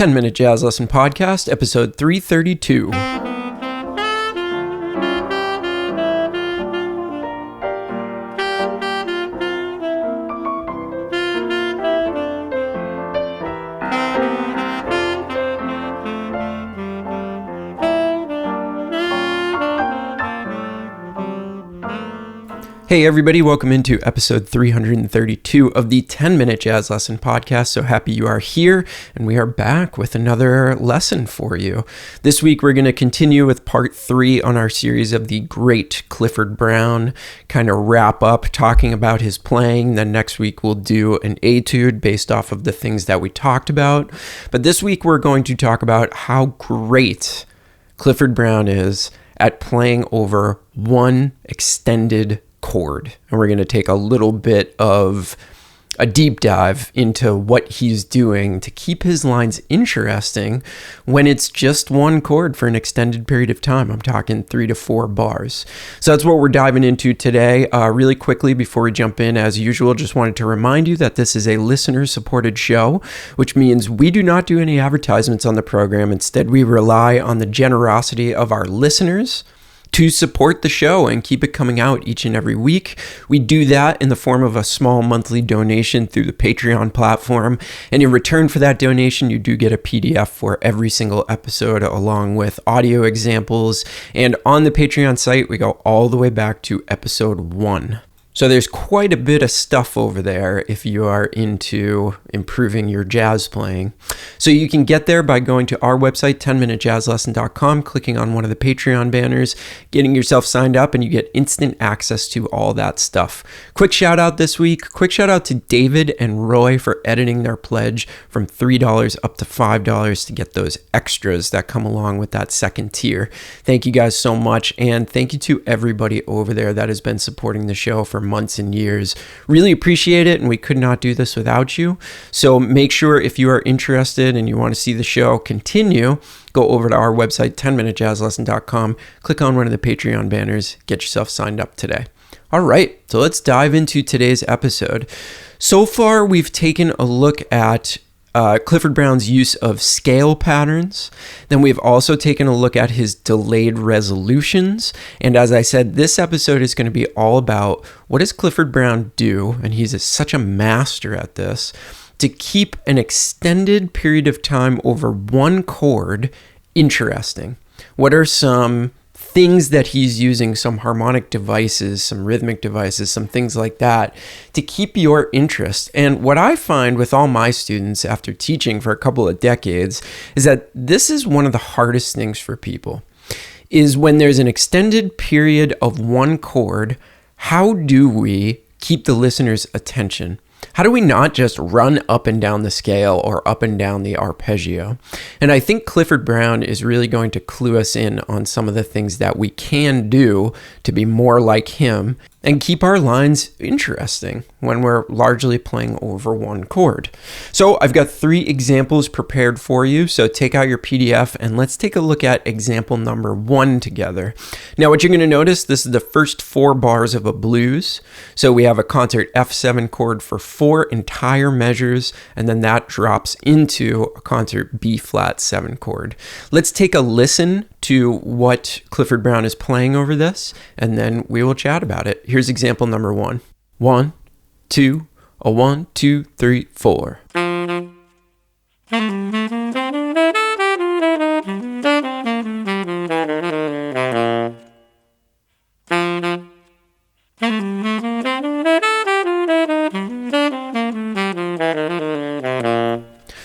10-Minute Jazz Lesson Podcast, episode 332. Hey everybody, welcome into episode 332 of the 10-Minute Jazz Lesson Podcast. So happy you are here, and we are back with another lesson for you. This week we're going to continue with part 3 on our series of the great Clifford Brown, kind of wrap up talking about his playing. Then next week we'll do an etude based off of the things that we talked about. But this week we're going to talk about how great Clifford Brown is at playing over one extended chord, and we're going to take a little bit of a deep dive into what he's doing to keep his lines interesting when it's just one chord for an extended period of time. I'm talking 3 to 4 bars. So that's what we're diving into today. Really quickly before we jump in, as usual, just wanted to remind you that this is a listener-supported show, which means we do not do any advertisements on the program. Instead, we rely on the generosity of our listeners to support the show and keep it coming out each and every week. We do that in the form of a small monthly donation through the Patreon platform. And in return for that donation, you do get a PDF for every single episode along with audio examples. And on the Patreon site, we go all the way back to episode 1. So there's quite a bit of stuff over there if you are into improving your jazz playing. So you can get there by going to our website, 10minutejazzlesson.com, clicking on one of the Patreon banners, getting yourself signed up, and you get instant access to all that stuff. Quick shout out this week. Quick shout out to David and Roy for editing their pledge from $3 up to $5 to get those extras that come along with that second tier. Thank you guys so much. And thank you to everybody over there that has been supporting the show for months and years. Really appreciate it, and we could not do this without you. So make sure if you are interested and you want to see the show continue, go over to our website, 10minutejazzlesson.com, click on one of the Patreon banners, get yourself signed up today. All right, so let's dive into today's episode. So far, we've taken a look at Clifford Brown's use of scale patterns. Then we've also taken a look at his delayed resolutions. And as I said, this episode is going to be all about what does Clifford Brown do, and he's such a master at this, to keep an extended period of time over one chord interesting. What are some things that he's using, some harmonic devices, some rhythmic devices, some things like that to keep your interest? And what I find with all my students after teaching for a couple of decades is that this is one of the hardest things for people, is when there's an extended period of one chord, how do we keep the listener's attention? How do we not just run up and down the scale or up and down the arpeggio? And I think Clifford Brown is really going to clue us in on some of the things that we can do to be more like him and keep our lines interesting when we're largely playing over one chord. So I've got 3 examples prepared for you. So take out your PDF and let's take a look at example number 1 together. Now what you're going to notice, this is the first 4 bars of a blues. So we have a concert F7 chord for 4 entire measures, and then that drops into a concert B flat 7 chord. Let's take a listen to what Clifford Brown is playing over this, and then we will chat about it. Here's example number 1. 1, 2, a 1, 2, 3, 4.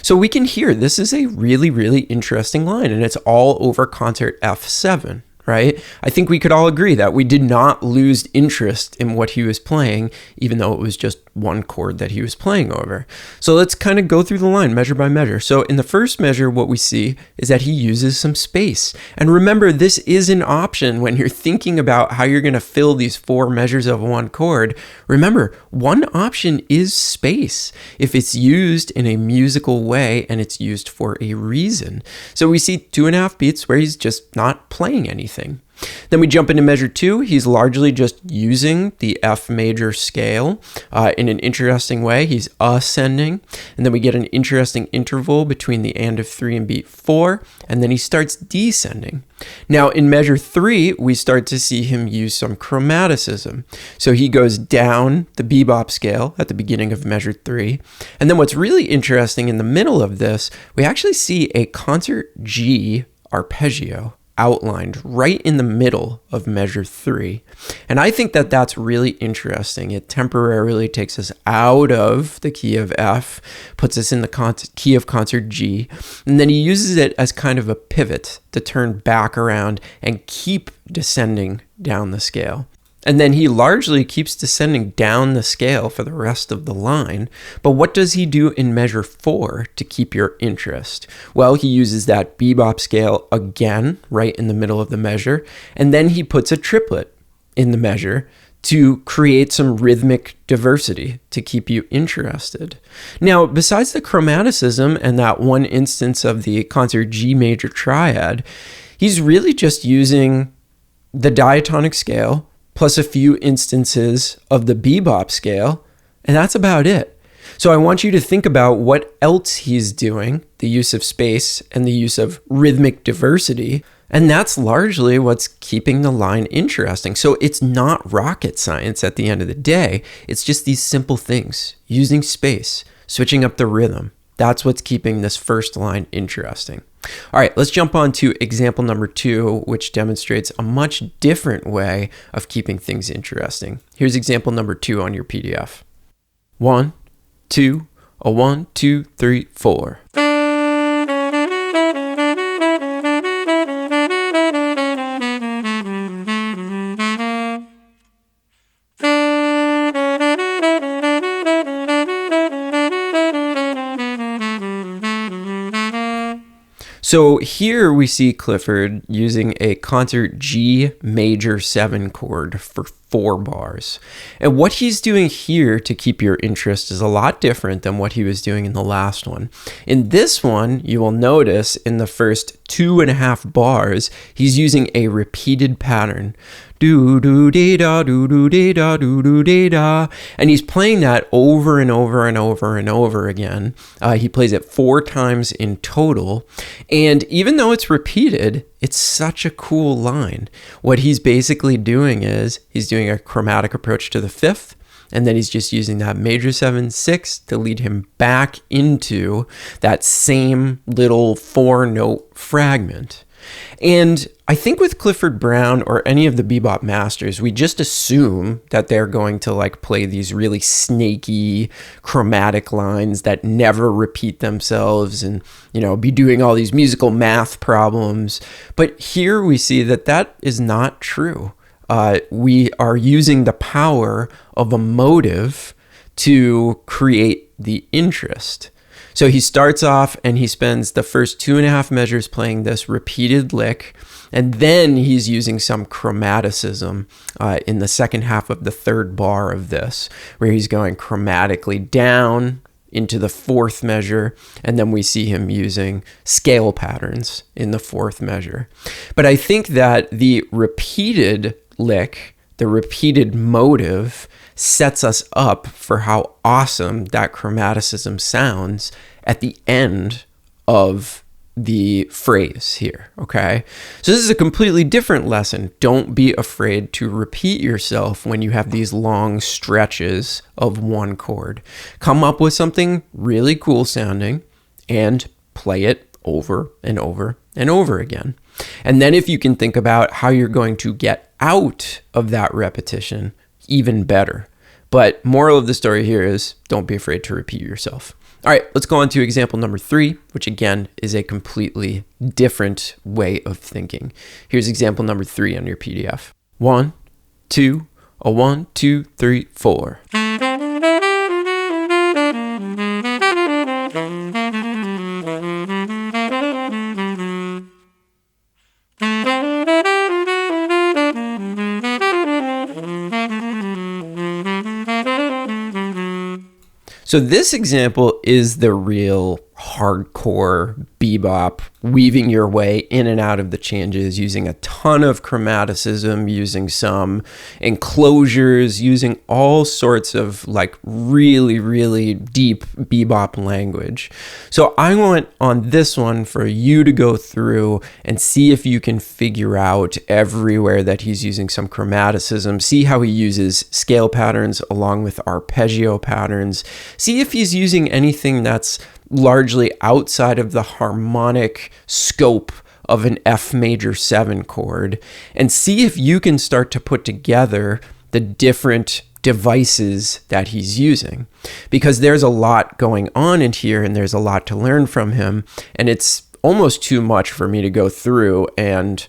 So we can hear this is a really, really interesting line, and it's all over concert F7, right? I think we could all agree that we did not lose interest in what he was playing, even though it was just one chord that he was playing over. So let's kind of go through the line measure by measure. So in the first measure, what we see is that he uses some space. And remember, this is an option when you're thinking about how you're going to fill these 4 measures of one chord. Remember, one option is space if it's used in a musical way and it's used for a reason. So we see 2.5 beats where he's just not playing anything. Then we jump into measure 2. He's largely just using the F major scale in an interesting way. He's ascending, and then we get an interesting interval between the and of 3 and beat 4, and then he starts descending. Now in measure 3, we start to see him use some chromaticism. So he goes down the bebop scale at the beginning of measure 3, and then what's really interesting in the middle of this, we actually see a concert G arpeggio outlined right in the middle of measure 3. And I think that that's really interesting. It temporarily takes us out of the key of F, puts us in the key of concert G, and then he uses it as kind of a pivot to turn back around and keep descending down the scale. And then he largely keeps descending down the scale for the rest of the line. But what does he do in measure 4 to keep your interest? Well, he uses that bebop scale again, right in the middle of the measure. And then he puts a triplet in the measure to create some rhythmic diversity to keep you interested. Now, besides the chromaticism and that one instance of the concert G major triad, he's really just using the diatonic scale plus a few instances of the bebop scale, and that's about it. So I want you to think about what else he's doing, the use of space and the use of rhythmic diversity, and that's largely what's keeping the line interesting. So it's not rocket science at the end of the day. It's just these simple things, using space, switching up the rhythm. That's what's keeping this first line interesting. All right, let's jump on to example number 2, which demonstrates a much different way of keeping things interesting. Here's example number 2 on your PDF. 1, 2, a 1, 2, 3, 4. So here we see Clifford using a concert G major 7 chord for 4 bars. And what he's doing here to keep your interest is a lot different than what he was doing in the last one. In this one, you will notice in the first 2.5 bars, he's using a repeated pattern. Do do dee da do do dee da do do dee da, and he's playing that over and over and over and over again. He plays it 4 times in total, and even though it's repeated, it's such a cool line. What he's basically doing is he's doing a chromatic approach to the 5th, and then he's just using that major 7/6 to lead him back into that same little 4-note fragment. And I think with Clifford Brown or any of the bebop masters, we just assume that they're going to like play these really snaky chromatic lines that never repeat themselves and, you know, be doing all these musical math problems. But here we see that that is not true. We are using the power of a motive to create the interest. So he starts off and he spends the first 2.5 measures playing this repeated lick, and then he's using some chromaticism in the second half of the 3rd bar of this, where he's going chromatically down into the 4th measure, and then we see him using scale patterns in the 4th measure. But I think that the repeated lick, the repeated motive, sets us up for how awesome that chromaticism sounds at the end of the phrase here, okay? So this is a completely different lesson. Don't be afraid to repeat yourself when you have these long stretches of one chord. Come up with something really cool sounding and play it over and over and over again. And then if you can think about how you're going to get out of that repetition, even better. But moral of the story here is don't be afraid to repeat yourself. All right, let's go on to example number 3, which again is a completely different way of thinking. Here's example number 3 on your PDF. 1, 2, a 1, 2, 3, 4. So this example is the real hardcore bebop, weaving your way in and out of the changes, using a ton of chromaticism, using some enclosures, using all sorts of like really, really deep bebop language. So I want on this one for you to go through and see if you can figure out everywhere that he's using some chromaticism, see how he uses scale patterns along with arpeggio patterns, see if he's using anything that's largely outside of the harmonic scope of an F major 7 chord, and see if you can start to put together the different devices that he's using, because there's a lot going on in here and there's a lot to learn from him, and it's almost too much for me to go through and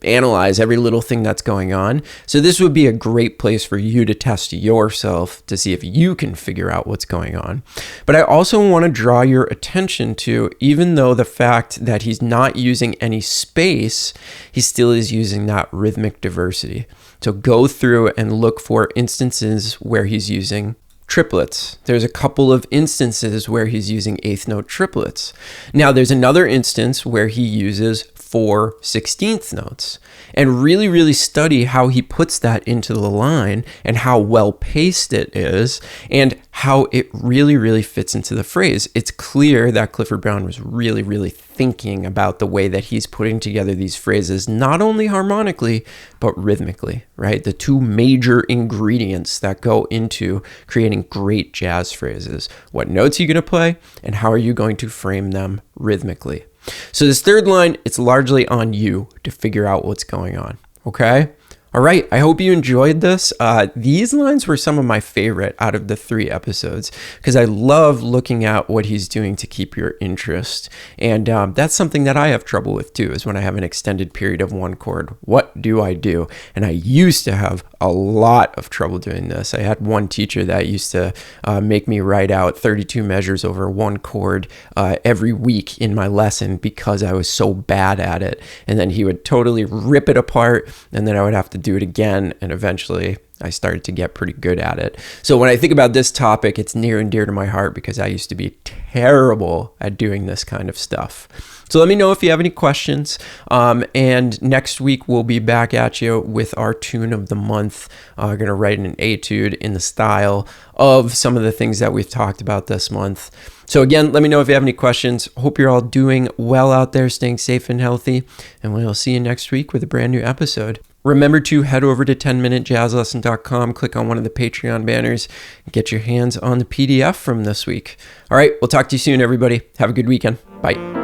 analyze every little thing that's going on. So this would be a great place for you to test yourself to see if you can figure out what's going on. But I also want to draw your attention to, even though the fact that he's not using any space, he still is using that rhythmic diversity. So go through and look for instances where he's using triplets. There's a couple of instances where he's using eighth note triplets. Now there's another instance where he uses 4 16th notes, and really study how he puts that into the line and how well paced it is and how it really fits into the phrase. It's clear that Clifford Brown was really thinking about the way that he's putting together these phrases, not only harmonically, but rhythmically, right? The two major ingredients that go into creating great jazz phrases. What notes are you going to play and how are you going to frame them rhythmically? So this third line, it's largely on you to figure out what's going on, okay? All right, I hope you enjoyed this. These lines were some of my favorite out of the 3 episodes because I love looking at what he's doing to keep your interest. And that's something that I have trouble with too, is when I have an extended period of one chord, what do I do? And I used to have a lot of trouble doing this. I had one teacher that used to make me write out 32 measures over one chord every week in my lesson because I was so bad at it. And then he would totally rip it apart, and then I would have to do it again, and eventually I started to get pretty good at it. So when I think about this topic, it's near and dear to my heart because I used to be terrible at doing this kind of stuff. So let me know if you have any questions. And next week we'll be back at you with our tune of the month. We're going to write an etude in the style of some of the things that we've talked about this month. So again, let me know if you have any questions. Hope you're all doing well out there, staying safe and healthy. And we'll see you next week with a brand new episode. Remember to head over to 10minutejazzlesson.com, click on one of the Patreon banners, and get your hands on the PDF from this week. All right, we'll talk to you soon, everybody. Have a good weekend. Bye.